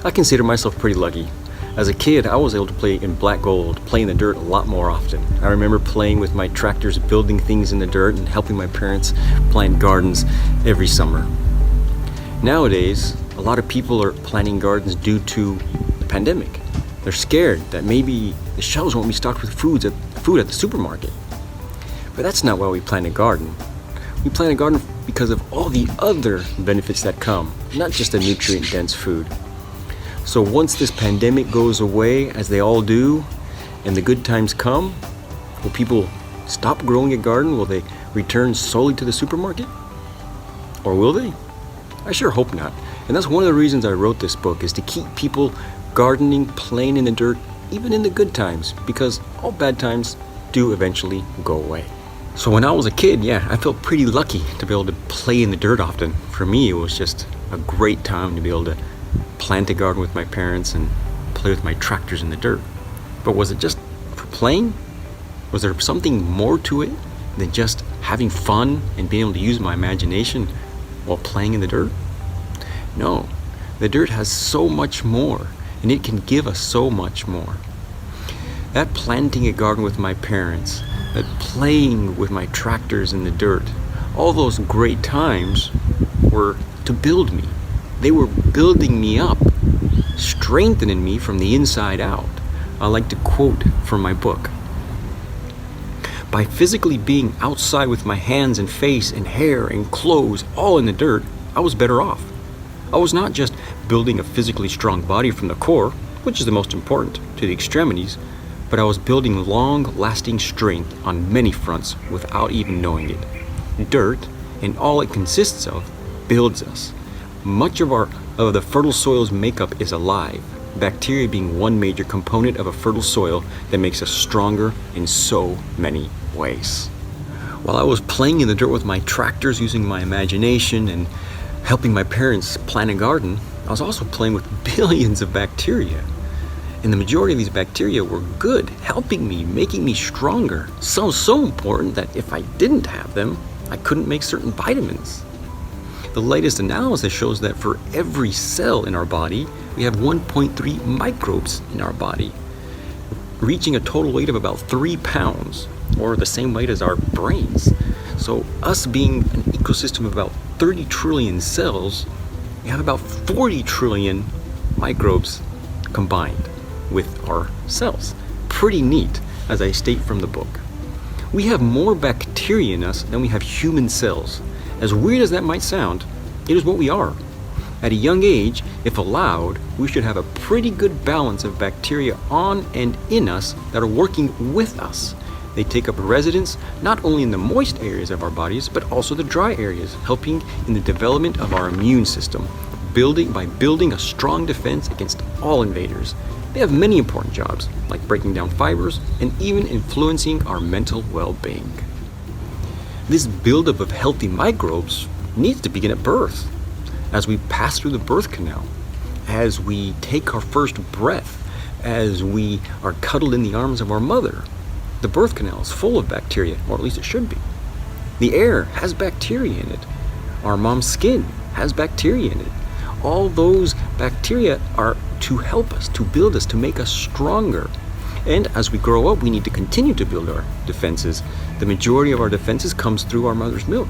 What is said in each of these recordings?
I consider myself pretty lucky. As a kid, I was able to play in black gold, play in the dirt a lot more often. I remember playing with my tractors, building things in the dirt, and helping my parents plant gardens every summer. Nowadays, a lot of people are planting gardens due to the pandemic. They're scared that maybe the shelves won't be stocked with food at the supermarket. But that's not why we plant a garden. We plant a garden because of all the other benefits that come, not just a nutrient-dense food. So once this pandemic goes away, as they all do, and the good times come, will people stop growing a garden? Will they return solely to the supermarket? Or will they? I sure hope not. And that's one of the reasons I wrote this book, is to keep people gardening, playing in the dirt, even in the good times, because all bad times do eventually go away. So when I was a kid, I felt pretty lucky to be able to play in the dirt often. For me, it was just a great time to be able to plant a garden with my parents and play with my tractors in the dirt. But was it just for playing? Was there something more to it than just having fun and being able to use my imagination while playing in the dirt? No, the dirt has so much more, and it can give us so much more. That planting a garden with my parents, that playing with my tractors in the dirt, all those great times were to build me. They were building me up, strengthening me from the inside out. I like to quote from my book. By physically being outside with my hands and face and hair and clothes all in the dirt, I was better off. I was not just building a physically strong body from the core, which is the most important, to the extremities, but I was building long-lasting strength on many fronts without even knowing it. Dirt, and all it consists of, builds us. Much of the fertile soil's makeup is alive, bacteria being one major component of a fertile soil that makes us stronger in so many ways. While I was playing in the dirt with my tractors, using my imagination and helping my parents plant a garden, I was also playing with billions of bacteria. And the majority of these bacteria were good, helping me, making me stronger. So important that if I didn't have them, I couldn't make certain vitamins. The latest analysis shows that for every cell in our body, we have 1.3 microbes in our body, reaching a total weight of about 3 pounds, or the same weight as our brains. So us being an ecosystem of about 30 trillion cells, we have about 40 trillion microbes combined with our cells. Pretty neat, as I state from the book. We have more bacteria in us than we have human cells. As weird as that might sound, it is what we are. At a young age, if allowed, we should have a pretty good balance of bacteria on and in us that are working with us. They take up residence not only in the moist areas of our bodies, but also the dry areas, helping in the development of our immune system, by building a strong defense against all invaders. They have many important jobs, like breaking down fibers and even influencing our mental well-being. This buildup of healthy microbes needs to begin at birth, as we pass through the birth canal, as we take our first breath, as we are cuddled in the arms of our mother. The birth canal is full of bacteria, or at least it should be. The air has bacteria in it. Our mom's skin has bacteria in it. All those bacteria are to help us, to build us, to make us stronger. And as we grow up, we need to continue to build our defenses. The majority of our defenses comes through our mother's milk.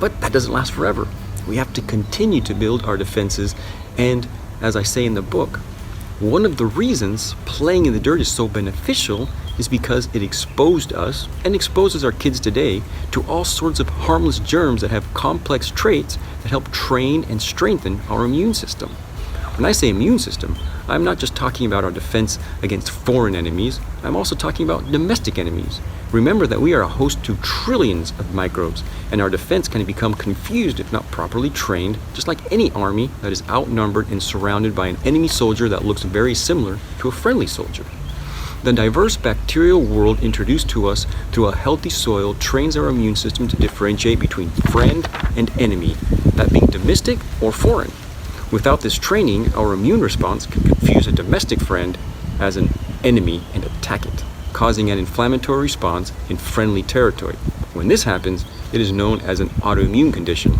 But that doesn't last forever. We have to continue to build our defenses. And as I say in the book, one of the reasons playing in the dirt is so beneficial is because it exposed us and exposes our kids today to all sorts of harmless germs that have complex traits that help train and strengthen our immune system. When I say immune system, I'm not just talking about our defense against foreign enemies, I'm also talking about domestic enemies. Remember that we are a host to trillions of microbes, and our defense can become confused if not properly trained, just like any army that is outnumbered and surrounded by an enemy soldier that looks very similar to a friendly soldier. The diverse bacterial world introduced to us through a healthy soil trains our immune system to differentiate between friend and enemy, that being domestic or foreign. Without this training, our immune response can confuse a domestic friend as an enemy and attack it, causing an inflammatory response in friendly territory. When this happens, it is known as an autoimmune condition.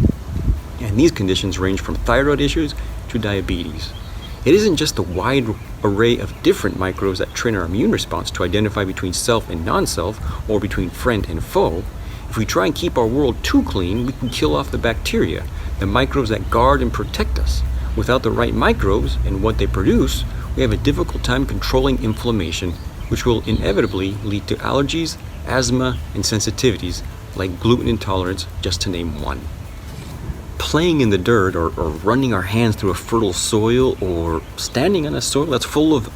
And these conditions range from thyroid issues to diabetes. It isn't just the wide array of different microbes that train our immune response to identify between self and non-self, or between friend and foe. If we try and keep our world too clean, we can kill off the bacteria, the microbes that guard and protect us. Without the right microbes and what they produce, we have a difficult time controlling inflammation, which will inevitably lead to allergies, asthma, and sensitivities like gluten intolerance, just to name one. Playing in the dirt or running our hands through a fertile soil or standing on a soil that's full of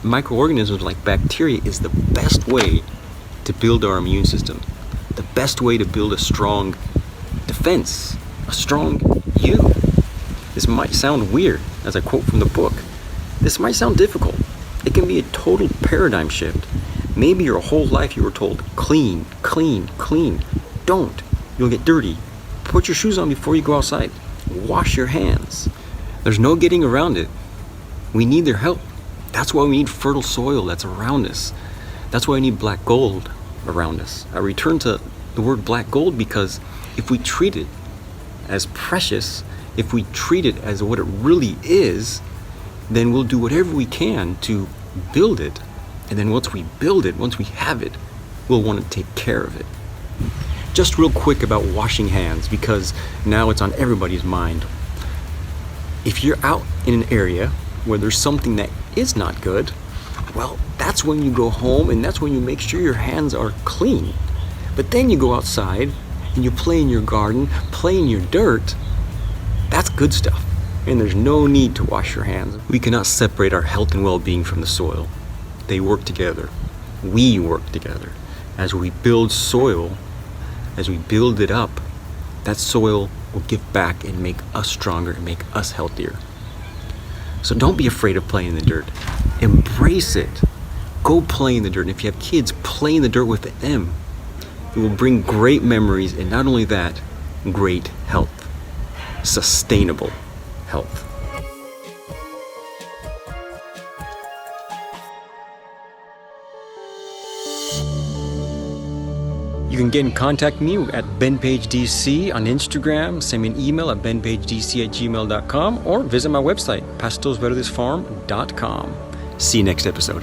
microorganisms like bacteria is the best way to build our immune system, the best way to build a strong defense, a strong you. This might sound weird, as I quote from the book. This might sound difficult. It can be a total paradigm shift. Maybe your whole life you were told, clean, clean, clean. Don't. You'll get dirty. Put your shoes on before you go outside. Wash your hands. There's no getting around it. We need their help. That's why we need fertile soil that's around us. That's why we need black gold around us. I return to the word black gold because if we treat it as precious, if we treat it as what it really is, then we'll do whatever we can to build it. And then once we build it, once we have it, we'll want to take care of it. Just real quick about washing hands, because now it's on everybody's mind. If you're out in an area where there's something that is not good, well, that's when you go home and that's when you make sure your hands are clean. But then you go outside and you play in your garden, play in your dirt. That's good stuff. And there's no need to wash your hands. We cannot separate our health and well-being from the soil. They work together. We work together. As we build soil, as we build it up, that soil will give back and make us stronger and make us healthier. So don't be afraid of playing in the dirt. Embrace it. Go play in the dirt. And if you have kids, play in the dirt with them. It will bring great memories, and not only that, great health. Sustainable health. You can get in contact with me at BenPageDC on Instagram. Send me an email at benpagedc@gmail.com or visit my website, pastosverdesfarm.com. See you next episode.